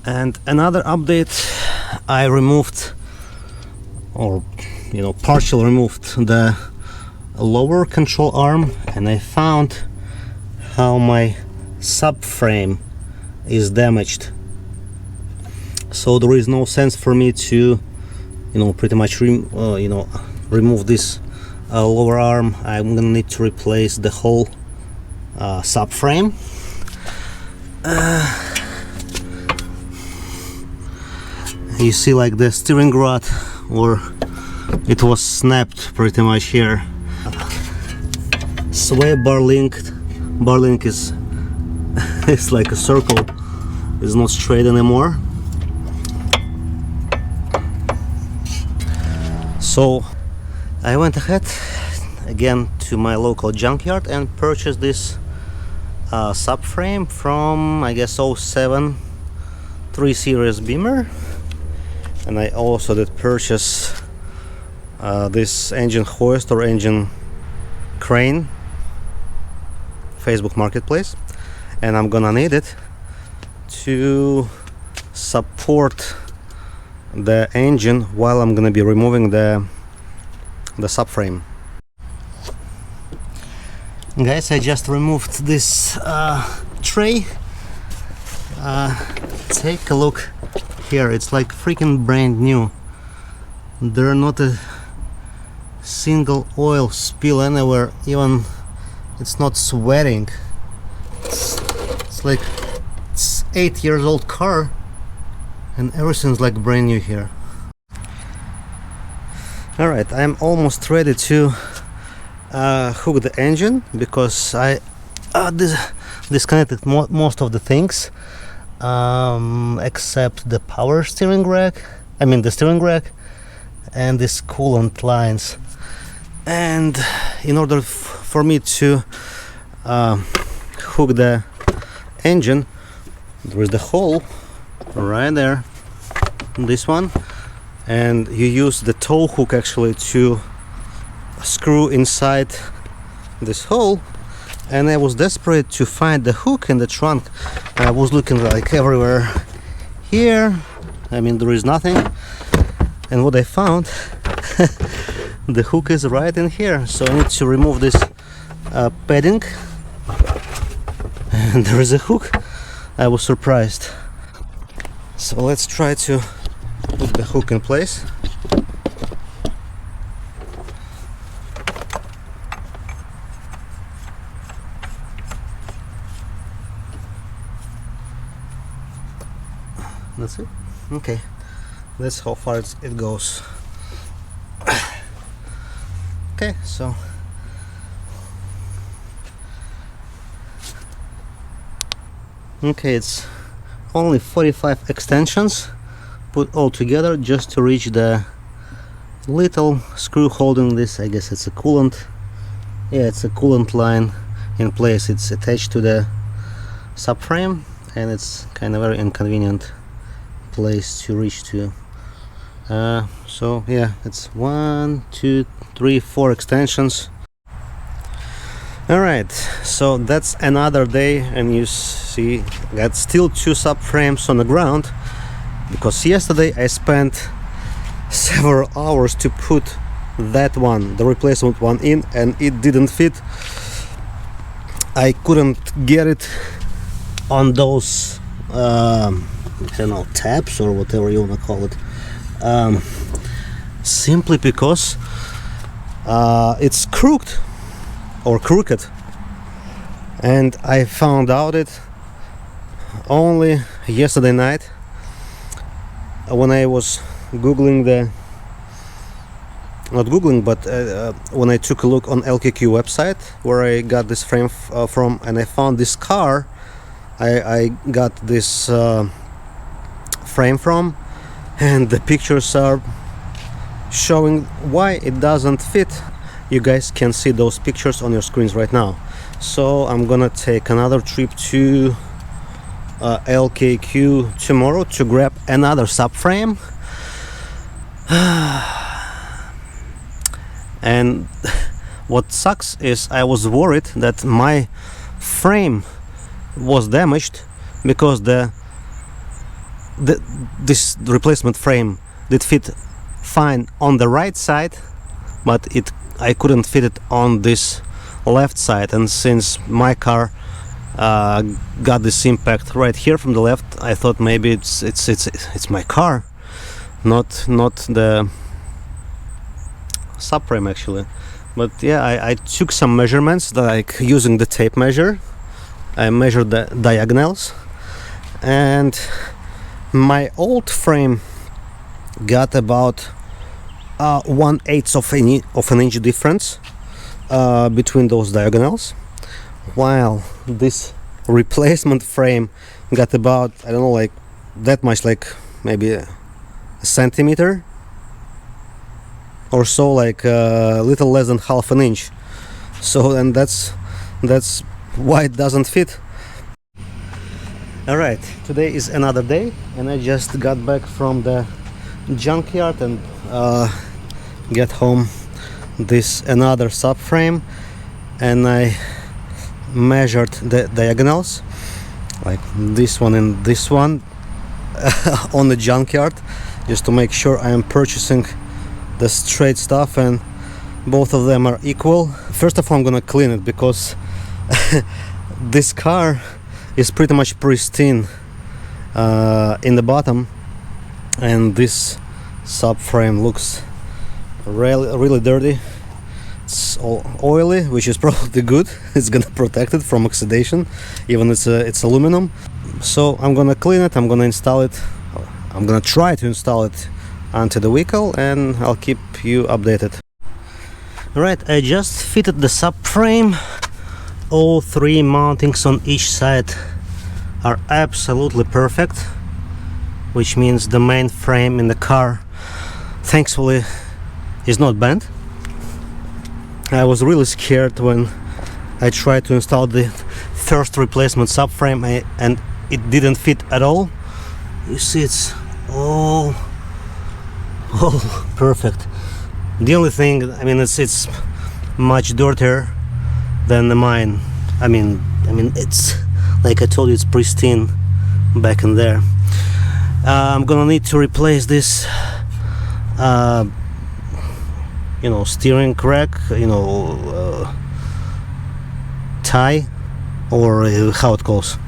And another update, I removed, or partially removed the lower control arm, and I found how my subframe is damaged. So there is no sense for me to pretty much remove this lower arm. I'm gonna need to replace the whole subframe. You see, like, the steering rod, or it was snapped pretty much here. Sway bar link is it's like a circle, it's not straight anymore. So I went ahead again to my local junkyard and purchased this subframe from, I guess, 07 3 Series Beamer. And I also did purchase this engine hoist or engine crane, Facebook Marketplace, and I'm gonna need it to support the engine while I'm gonna be removing the subframe. Guys, I just removed this tray. Take a look here, it's like freaking brand new. There are not a single oil spill anywhere, even it's not sweating. It's like it's 8 years old car and everything's like brand new here. Alright, I'm almost ready to hook the engine, because I disconnected most of the things, except the power steering rack, the steering rack, and this coolant lines. And in order for me to hook the engine, there is the hole right there, this one, and you use the tow hook actually to screw inside this hole. And I was desperate to find the hook in the trunk. I was looking like everywhere here, there is nothing, and what I found the hook is right in here. So I need to remove this padding, and there is a hook. I was surprised. So let's try to put the hook in place. That's it. Okay, that's how far it goes. Okay, so it's only 45 extensions put all together just to reach the little screw holding this. I guess it's a coolant. Yeah, it's a coolant line in place. It's attached to the subframe, and it's kind of very inconvenient place to reach to. So yeah, it's 1, 2, 3, 4 extensions. Alright, so that's another day, and you see got still 2 subframes on the ground, because yesterday I spent several hours to put that one, the replacement one, in, and it didn't fit. I couldn't get it on those tabs or whatever you want to call it, simply because it's crooked or crooked, and I found out it only yesterday night when I was googling when I took a look on LKQ website where I got this frame from, and I found this car I got this frame from, and the pictures are showing why it doesn't fit. You guys can see those pictures on your screens right now. So I'm gonna take another trip to LKQ tomorrow to grab another subframe. And what sucks is I was worried that my frame was damaged because the this replacement frame did fit fine on the right side, but I couldn't fit it on this left side. And since my car got this impact right here from the left, I thought maybe it's my car, not the subframe actually. But yeah, I took some measurements, like using the tape measure. I measured the diagonals, and my old frame got about 1/8 of an inch difference between those diagonals, while this replacement frame got about, I don't know, like that much, like maybe a centimeter or so, like a little less than half an inch. So, and that's why it doesn't fit. Alright, today is another day, and I just got back from the junkyard and get home this another subframe, and I measured the diagonals, like this one and this one, on the junkyard, just to make sure I am purchasing the straight stuff and both of them are equal. First of all, I'm gonna clean it because this car is pretty much pristine in the bottom, and this subframe looks really dirty. It's all oily, which is probably good. It's gonna protect it from oxidation, even it's aluminum. So I'm gonna clean it, I'm gonna install it, I'm gonna try to install it onto the vehicle, and I'll keep you updated. Alright, I just fitted the subframe. All three mountings on each side are absolutely perfect, which means the main frame in the car, thankfully, is not bent. I was really scared when I tried to install the first replacement subframe and it didn't fit at all. You see, it's all perfect. The only thing, I mean, it's much dirtier than mine. I mean, it's like I told you, it's pristine back in there. I'm gonna need to replace this steering rack, tie, or how it goes,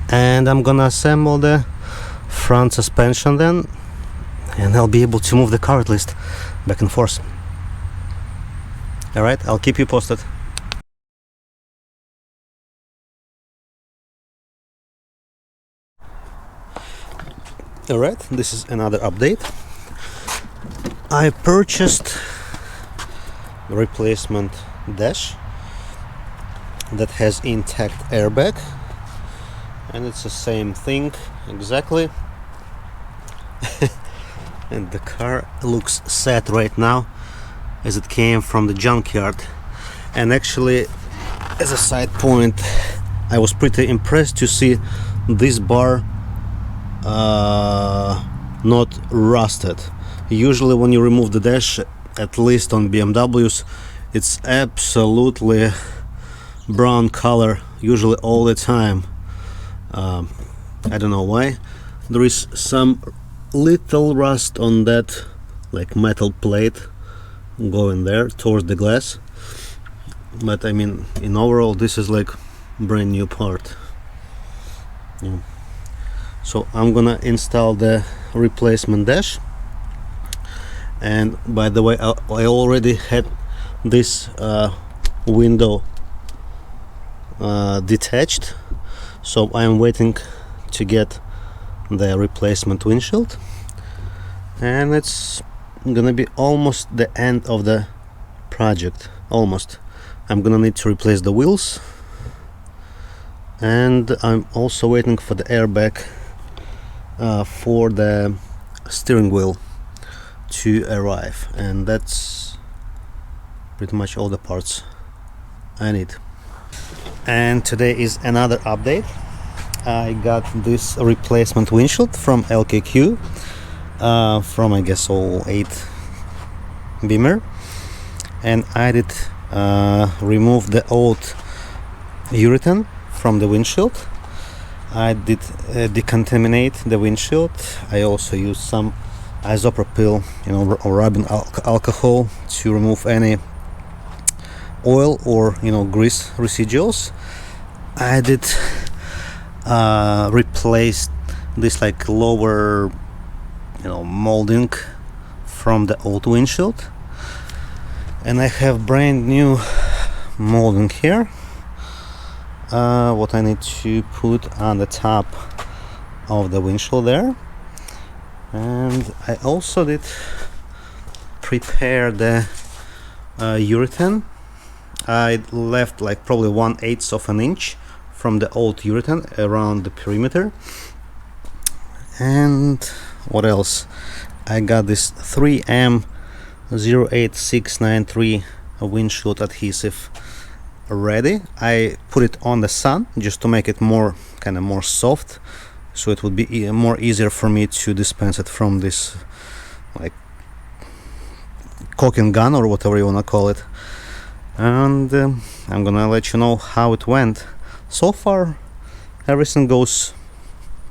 and I'm gonna assemble the front suspension then, and I'll be able to move the car at least back and forth. Alright, I'll keep you posted. Alright, this is another update. I purchased the replacement dash that has intact airbag, and it's the same thing exactly. And the car looks sad right now, as it came from the junkyard. And actually, as a side point, I was pretty impressed to see this bar not rusted. Usually when you remove the dash, at least on BMWs, it's absolutely brown color, usually all the time. I don't know why. There is some little rust on that, like metal plate going there towards the glass, but I mean, in overall, this is like brand new part. Yeah. So I'm gonna install the replacement dash. And by the way, I already had this window detached, so I'm waiting to get the replacement windshield, and it's gonna be almost the end of the project. Almost. I'm gonna need to replace the wheels, and I'm also waiting for the airbag for the steering wheel to arrive, and that's pretty much all the parts I need. And today is another update. I got this replacement windshield from LKQ, from I guess all 8 Beamer, and I did remove the old urethane from the windshield, I did decontaminate the windshield. I also used some isopropyl, or rubbing alcohol to remove any oil or grease residuals. I did replace this like lower molding from the old windshield, and I have brand new molding here. What I need to put on the top of the windshield there. And I also did prepare the urethane. I left like probably 1/8 of an inch from the old urethane around the perimeter. And what else? I got this 3M 08693 windshield adhesive ready. I put it on the sun just to make it more soft, so it would be more easier for me to dispense it from this like caulking gun or whatever you wanna call it. And I'm gonna let you know how it went. So far everything goes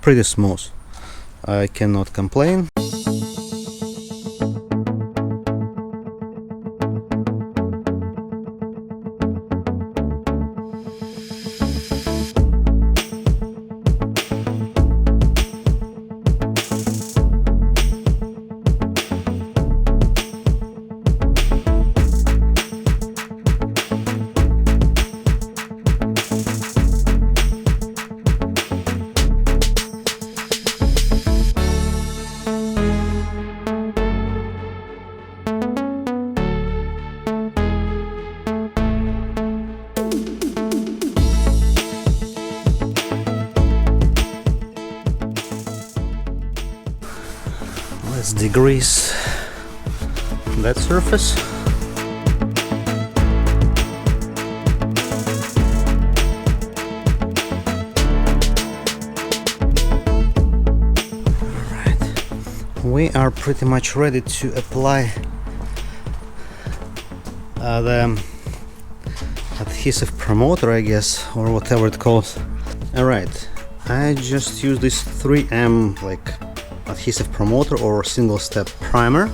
pretty smooth. I cannot complain. Let's degrease that surface. Alright, we are pretty much ready to apply the adhesive promoter, I guess, or whatever it calls. Alright, I just use this 3M like adhesive promoter or single step primer,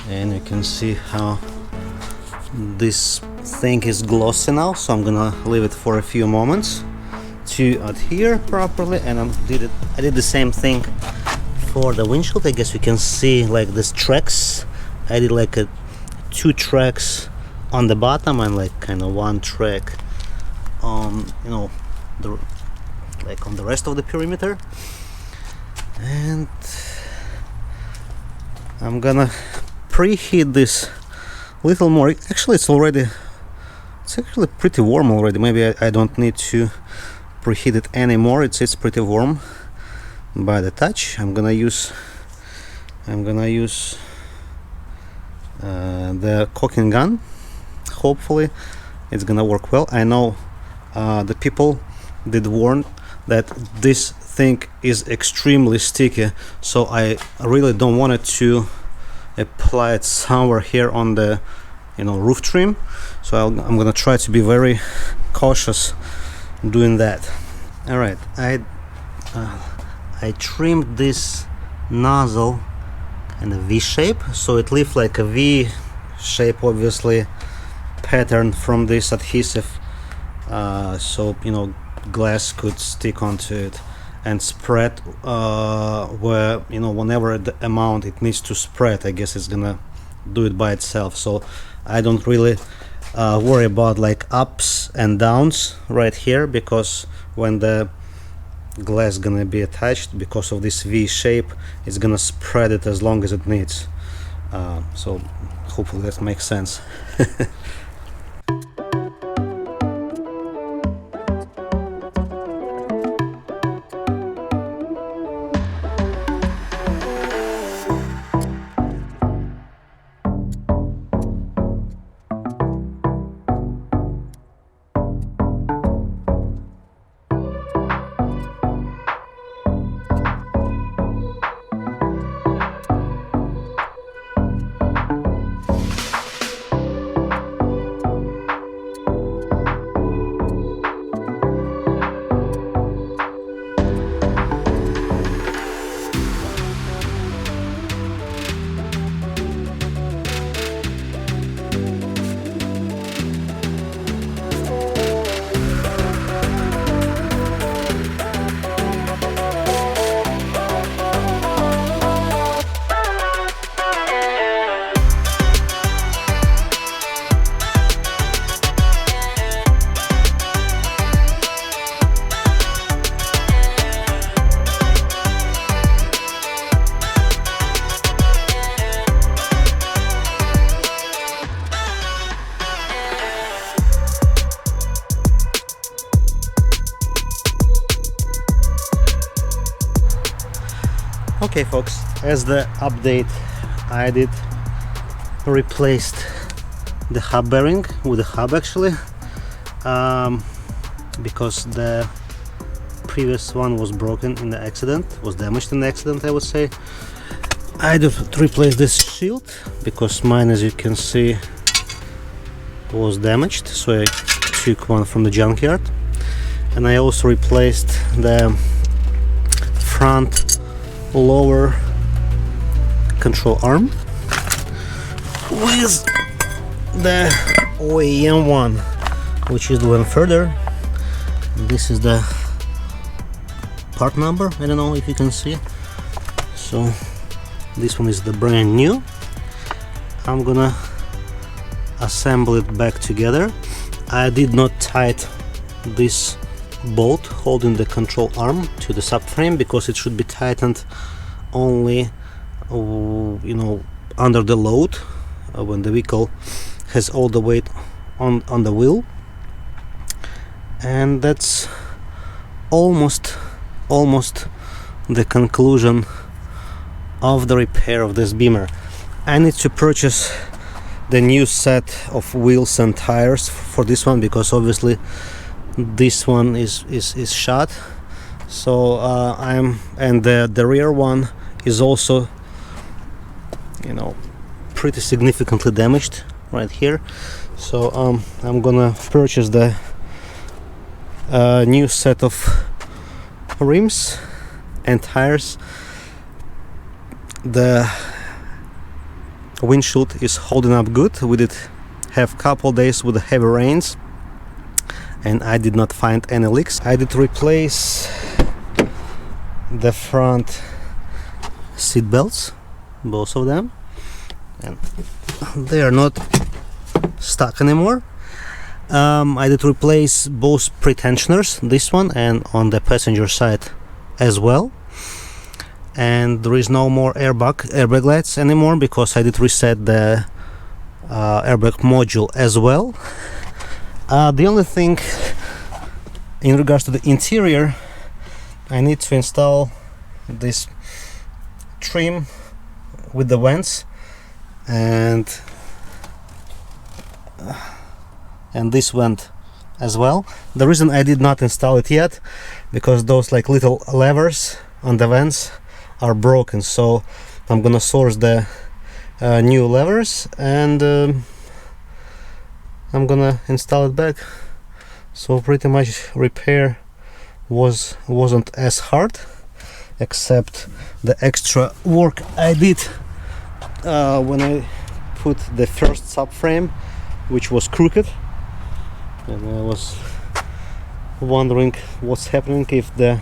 and you can see how this thing is glossy now, so I'm gonna leave it for a few moments to adhere properly. And I did the same thing for the windshield. I guess you can see like these tracks. I did like 2 tracks on the bottom and like one track on on the rest of the perimeter. And I'm gonna preheat this a little more. Actually, it's actually pretty warm already. Maybe I don't need to preheat it anymore. It's pretty warm by the touch. I'm gonna use the caulking gun. Hopefully it's gonna work well. I know the people did warn that this thing is extremely sticky, so I really don't want it to apply it somewhere here on the roof trim. So I'm gonna try to be very cautious doing that. All right, I trimmed this nozzle in a V shape, so it leaves like a V shape, obviously pattern from this adhesive, so glass could stick onto it and spread where whenever the amount it needs to spread, I guess it's gonna do it by itself. So I don't really worry about like ups and downs right here, because when the glass gonna be attached, because of this V shape, it's gonna spread it as long as it needs. So hopefully that makes sense. Okay folks, as the update, I did replaced the hub bearing with the hub actually, because the previous one was broken in the accident, was damaged in the accident, I would say. I did replace this shield because mine, as you can see, was damaged, so I took one from the junkyard. And I also replaced the front lower control arm with the OEM one, which is the one further. This is the part number, I don't know if you can see. So this one is the brand new. I'm gonna assemble it back together. I did not tighten this bolt holding the control arm to the subframe because it should be tightened only under the load, when the vehicle has all the weight on the wheel. And that's almost the conclusion of the repair of this Beamer. I need to purchase the new set of wheels and tires for this one because obviously this one is shot. So and the rear one is also pretty significantly damaged right here. So I'm gonna purchase the new set of rims and tires. The windshield is holding up good. We did have couple days with the heavy rains and I did not find any leaks. I did replace the front seat belts, both of them, and they are not stuck anymore. I did replace both pretensioners, this one and on the passenger side as well. And there is no more airbag lights anymore because I did reset the airbag module as well. The only thing in regards to the interior, I need to install this trim with the vents and this vent as well. The reason I did not install it yet because those like little levers on the vents are broken, so I'm gonna source the new levers and I'm gonna install it back. So pretty much repair wasn't as hard, except the extra work I did when I put the first subframe, which was crooked, and I was wondering what's happening if the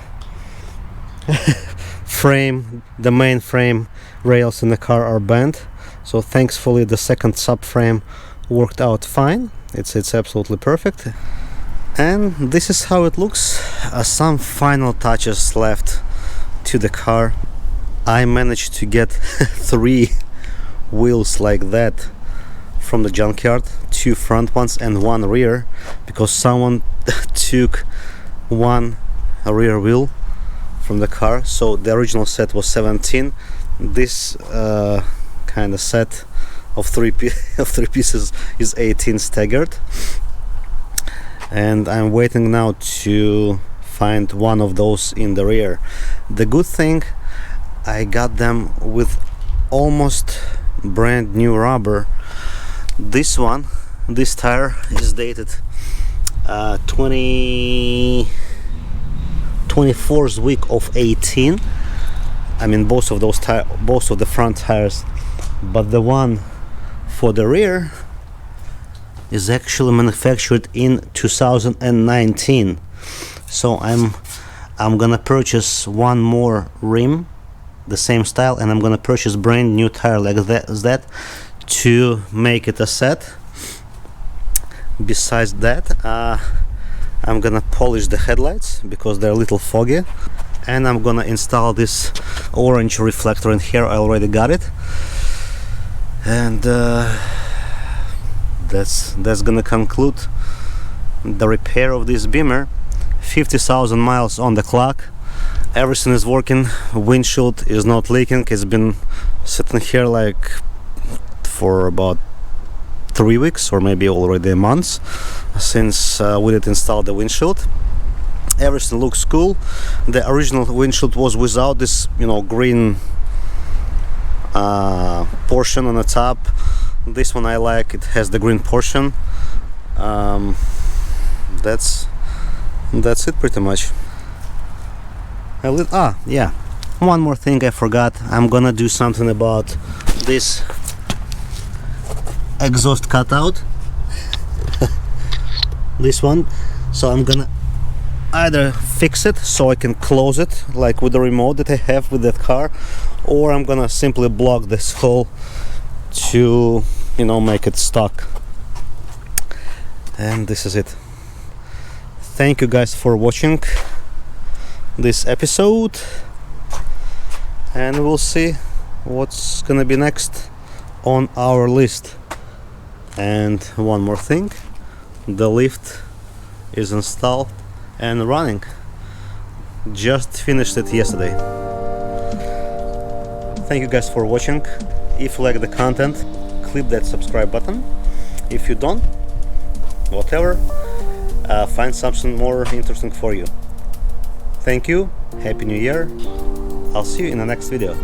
the main frame rails in the car are bent. So thankfully the second subframe worked out fine. It's absolutely perfect. And this is how it looks. Some final touches left to the car. I managed to get 3 wheels like that from the junkyard, 2 front ones and 1 rear, because someone took 1 rear wheel from the car. So the original set was 17. This kind of set of 3 pieces is 18 staggered, and I'm waiting now to find one of those in the rear. The good thing, I got them with almost brand new rubber. This tire is dated 24th week of 18. I mean both of the front tires, but the one for the rear is actually manufactured in 2019. So I'm gonna purchase 1 more rim, the same style, and I'm gonna purchase brand new tire like that to make it a set. Besides that, I'm gonna polish the headlights because they're a little foggy, and I'm gonna install this orange reflector in here. I already got it, and that's gonna conclude the repair of this Beamer. 50,000 miles on the clock. Everything is working. Windshield is not leaking. It's been sitting here like for about 3 weeks or maybe already a month since we did install the windshield. Everything looks cool. The original windshield was without this, green portion on the top. This one I like. It has the green portion. That's it pretty much. Yeah, one more thing I forgot. I'm gonna do something about this exhaust cutout. This one. So I'm gonna either fix it so I can close it like with the remote that I have with that car, or I'm gonna simply block this hole to make it stuck. And this is it. Thank you guys for watching this episode, and we'll see what's gonna be next on our list. And one more thing, the lift is installed and running. Just finished it yesterday. Thank you guys for watching. If you like the content, click that subscribe button. If you don't, whatever, find something more interesting for you. Thank you. Happy New Year. I'll see you in the next video.